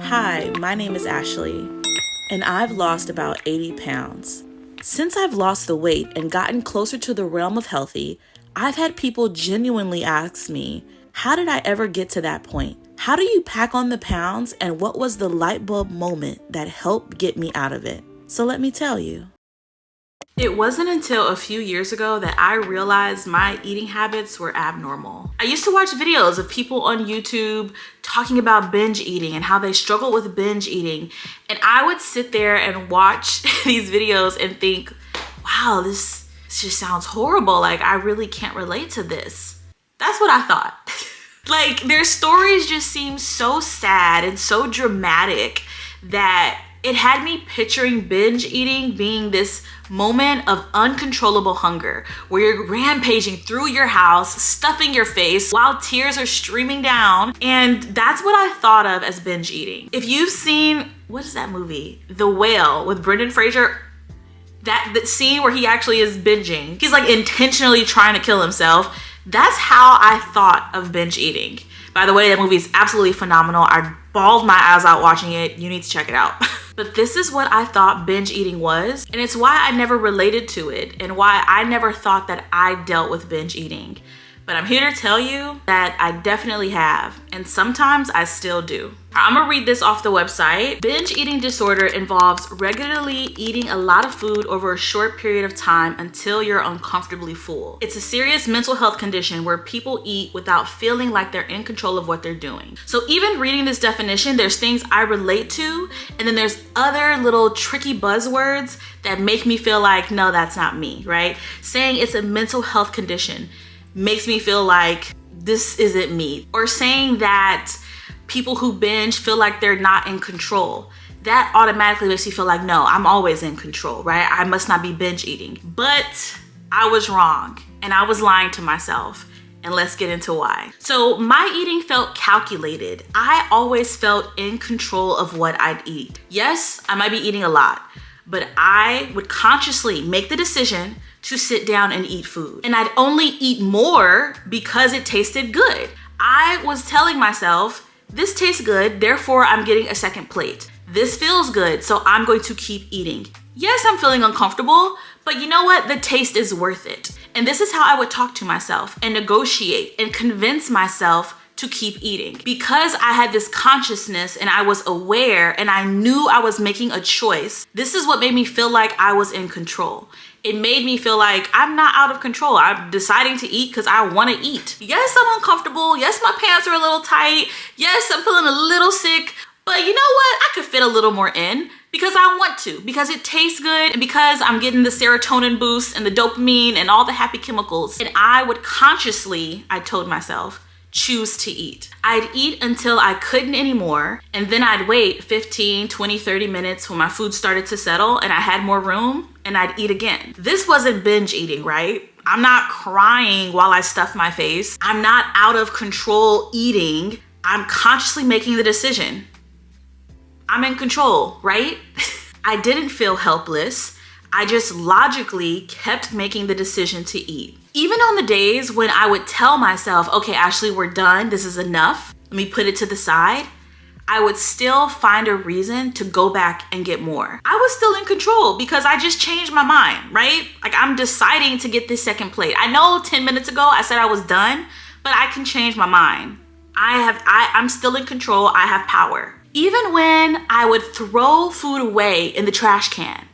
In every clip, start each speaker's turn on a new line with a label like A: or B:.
A: Hi, my name is Ashley, and I've lost about 80 pounds. Since I've lost the weight and gotten closer to the realm of healthy, I've had people genuinely ask me, how did I ever get to that point? How do you pack on the pounds, and what was the light bulb moment that helped get me out of it? So let me tell you. It wasn't until a few years ago that I realized my eating habits were abnormal. I used to watch videos of people on YouTube talking about binge eating and how they struggle with binge eating. And I would sit there and watch these videos and think, wow, this just sounds horrible. Like, I really can't relate to this. That's what I thought. Like, their stories just seem so sad and so dramatic that it had me picturing binge eating being this moment of uncontrollable hunger where you're rampaging through your house, stuffing your face while tears are streaming down. And that's what I thought of as binge eating. If you've seen, what is that movie? The Whale with Brendan Fraser, that scene where he actually is binging. He's like intentionally trying to kill himself. That's how I thought of binge eating. By the way, that movie is absolutely phenomenal. I bawled my eyes out watching it. You need to check it out. But this is what I thought binge eating was, and it's why I never related to it and why I never thought that I dealt with binge eating. But I'm here to tell you that I definitely have, and sometimes I still do. I'm gonna read this off the website. Binge eating disorder involves regularly eating a lot of food over a short period of time until you're uncomfortably full. It's a serious mental health condition where people eat without feeling like they're in control of what they're doing. So even reading this definition, there's things I relate to, and then there's other little tricky buzzwords that make me feel like, no, that's not me, right? Saying it's a mental health condition makes me feel like this isn't me. Or saying that people who binge feel like they're not in control, that automatically makes you feel like, no, I'm always in control, right? I must not be binge eating. But I was wrong, and I was lying to myself. And let's get into why. So my eating felt calculated. I always felt in control of what I'd eat. Yes, I might be eating a lot, but I would consciously make the decision to sit down and eat food. And I'd only eat more because it tasted good. I was telling myself, this tastes good, therefore I'm getting a second plate. This feels good, so I'm going to keep eating. Yes, I'm feeling uncomfortable, but you know what? The taste is worth it. And this is how I would talk to myself and negotiate and convince myself to keep eating. Because I had this consciousness and I was aware and I knew I was making a choice, this is what made me feel like I was in control. It made me feel like I'm not out of control. I'm deciding to eat because I want to eat. Yes, I'm uncomfortable. Yes, my pants are a little tight. Yes, I'm feeling a little sick. But you know what? I could fit a little more in because I want to, because it tastes good, and because I'm getting the serotonin boost and the dopamine and all the happy chemicals. And I would consciously, I told myself, choose to eat. I'd eat until I couldn't anymore, and then I'd wait 15, 20, 30 minutes when my food started to settle and I had more room, and I'd eat again. This wasn't binge eating, right? I'm not crying while I stuff my face. I'm not out of control eating. I'm consciously making the decision. I'm in control, right? I didn't feel helpless. I just logically kept making the decision to eat. Even on the days when I would tell myself, okay, Ashley, we're done. This is enough. Let me put it to the side. I would still find a reason to go back and get more. I was still in control because I just changed my mind, right? Like, I'm deciding to get this second plate. I know 10 minutes ago I said I was done, but I can change my mind. I'm still in control. I have power. Even when I would throw food away in the trash can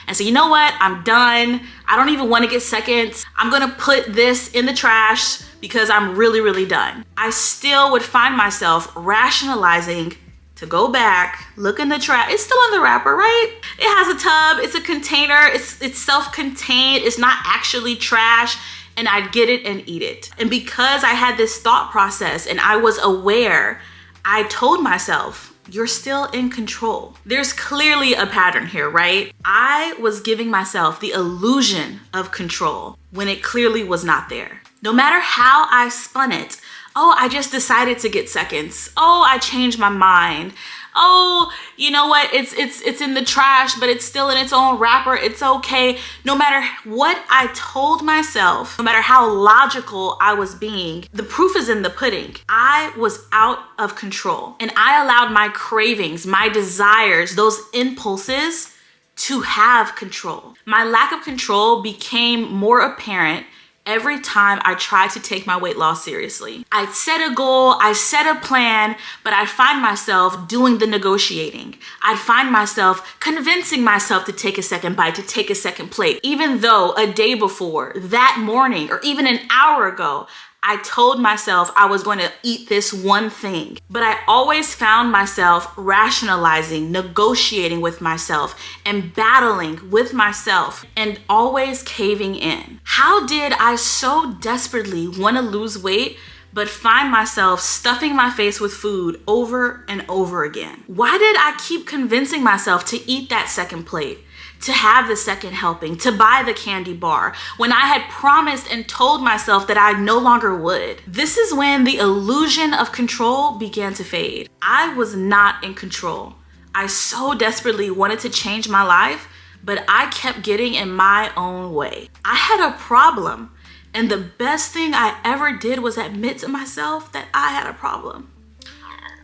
A: and say, you know what? I'm done. I don't even want to get seconds. I'm gonna put this in the trash because I'm really, really done. I still would find myself rationalizing to go back, look in the trash. It's still in the wrapper, right? It has a tub, it's a container, it's self-contained, it's not actually trash, and I'd get it and eat it. And because I had this thought process and I was aware, I told myself, you're still in control. There's clearly a pattern here, right? I was giving myself the illusion of control when it clearly was not there. No matter how I spun it, oh, I just decided to get seconds. Oh, I changed my mind. oh, you know what, it's in the trash, but it's still in its own wrapper, it's okay. No matter what I told myself, no matter how logical I was being, the proof is in the pudding. I was out of control, and I allowed my cravings, my desires, those impulses to have control. My lack of control became more apparent every time I tried to take my weight loss seriously. I set a goal, I set a plan, but I find myself doing the negotiating. I find myself convincing myself to take a second bite, to take a second plate, even though a day before, that morning, or even an hour ago, I told myself I was going to eat this one thing. But I always found myself rationalizing, negotiating with myself, and battling with myself, and always caving in. How did I so desperately want to lose weight, but find myself stuffing my face with food over and over again? Why did I keep convincing myself to eat that second plate, to have the second helping, to buy the candy bar, when I had promised and told myself that I no longer would? This is when the illusion of control began to fade. I was not in control. I so desperately wanted to change my life, but I kept getting in my own way. I had a problem, and the best thing I ever did was admit to myself that I had a problem.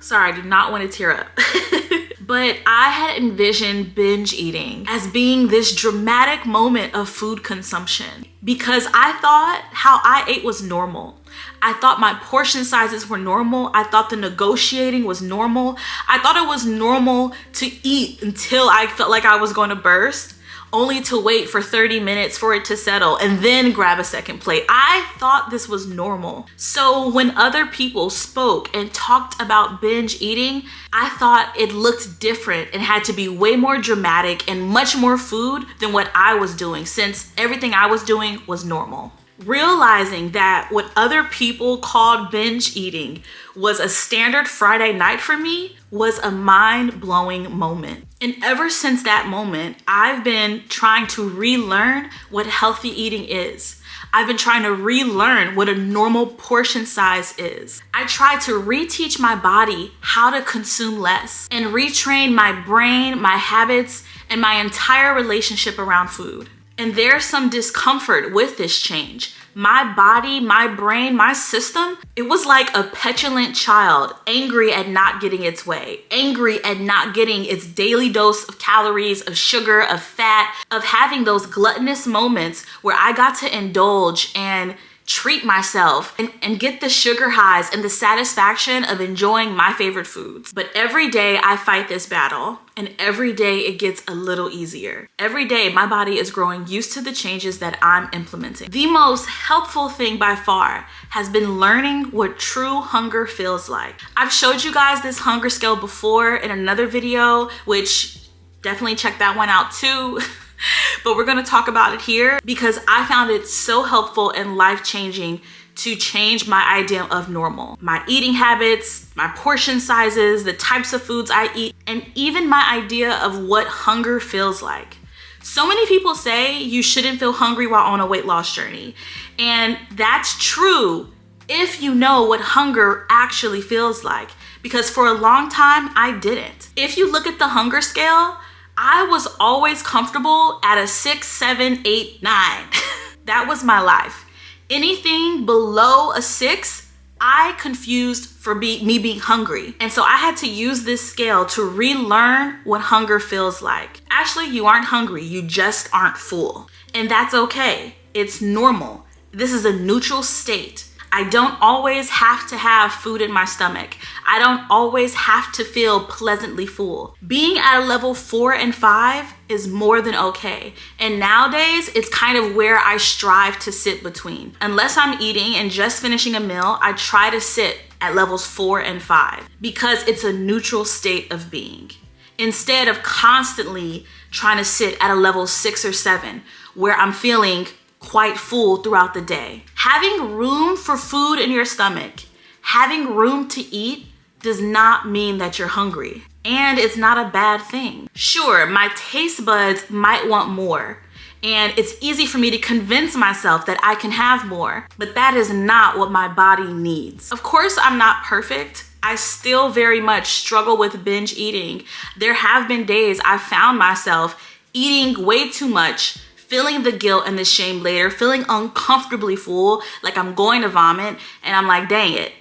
A: Sorry, I do not want to tear up. But I had envisioned binge eating as being this dramatic moment of food consumption, because I thought how I ate was normal. I thought my portion sizes were normal. I thought the negotiating was normal. I thought it was normal to eat until I felt like I was going to burst, only to wait for 30 minutes for it to settle and then grab a second plate. I thought this was normal. So when other people spoke and talked about binge eating, I thought it looked different and had to be way more dramatic and much more food than what I was doing, since everything I was doing was normal. Realizing that what other people called binge eating was a standard Friday night for me was a mind-blowing moment. And ever since that moment, I've been trying to relearn what healthy eating is. I've been trying to relearn what a normal portion size is. I try to reteach my body how to consume less and retrain my brain, my habits, and my entire relationship around food. And there's some discomfort with this change. My body, my brain, my system, it was like a petulant child, angry at not getting its way, angry at not getting its daily dose of calories, of sugar, of fat, of having those gluttonous moments where I got to indulge and treat myself and get the sugar highs and the satisfaction of enjoying my favorite foods. But every day I fight this battle, and every day it gets a little easier. Every day my body is growing used to the changes that I'm implementing. The most helpful thing by far has been learning what true hunger feels like. I've showed you guys this hunger scale before in another video, which definitely check that one out too. But we're gonna talk about it here because I found it so helpful and life-changing to change my idea of normal. My eating habits, my portion sizes, the types of foods I eat, and even my idea of what hunger feels like. So many people say you shouldn't feel hungry while on a weight loss journey. And that's true if you know what hunger actually feels like. Because for a long time, I didn't. If you look at the hunger scale, I was always comfortable at a 6, 7, 8, 9. That was my life. Anything below a 6, I confused for me being hungry. And so I had to use this scale to relearn what hunger feels like. Ashley, you aren't hungry, you just aren't full. And that's okay, it's normal. This is a neutral state. I don't always have to have food in my stomach. I don't always have to feel pleasantly full. Being at a level 4 and 5 is more than okay. And nowadays, it's kind of where I strive to sit between. Unless I'm eating and just finishing a meal, I try to sit at levels 4 and 5 because it's a neutral state of being. Instead of constantly trying to sit at a level 6 or 7 where I'm feeling quite full throughout the day. Having room for food in your stomach, having room to eat does not mean that you're hungry. And it's not a bad thing. Sure, my taste buds might want more, and it's easy for me to convince myself that I can have more, but that is not what my body needs. Of course, I'm not perfect. I still very much struggle with binge eating. There have been days I found myself eating way too much, feeling the guilt and the shame later, feeling uncomfortably full, like I'm going to vomit, and I'm like, dang it.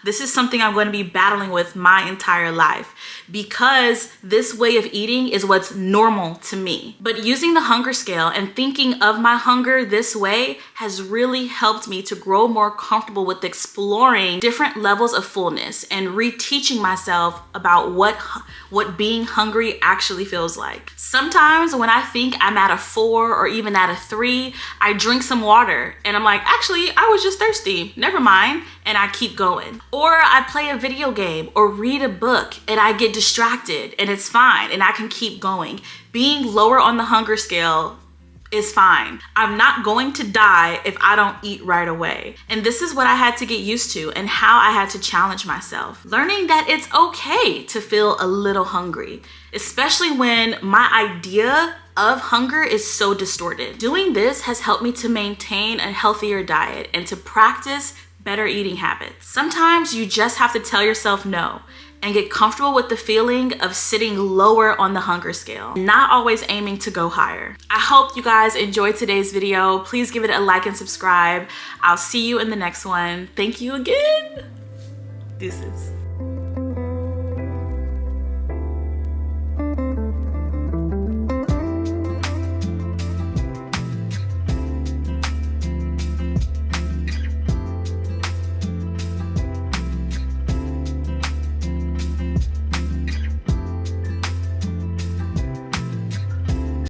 A: This is something I'm going to be battling with my entire life because this way of eating is what's normal to me. But using the hunger scale and thinking of my hunger this way has really helped me to grow more comfortable with exploring different levels of fullness and reteaching myself about what being hungry actually feels like. Sometimes when I think I'm at a 4 or even at a 3, I drink some water and I'm like, actually, I was just thirsty. Never mind. And I keep going. Or I play a video game or read a book and I get distracted and it's fine and I can keep going. Being lower on the hunger scale is fine. I'm not going to die if I don't eat right away. And this is what I had to get used to and how I had to challenge myself. Learning that it's okay to feel a little hungry, especially when my idea of hunger is so distorted. Doing this has helped me to maintain a healthier diet and to practice better eating habits. Sometimes you just have to tell yourself no and get comfortable with the feeling of sitting lower on the hunger scale, not always aiming to go higher. I hope you guys enjoyed today's video. Please give it a like and subscribe. I'll see you in the next one. Thank you again. Deuces.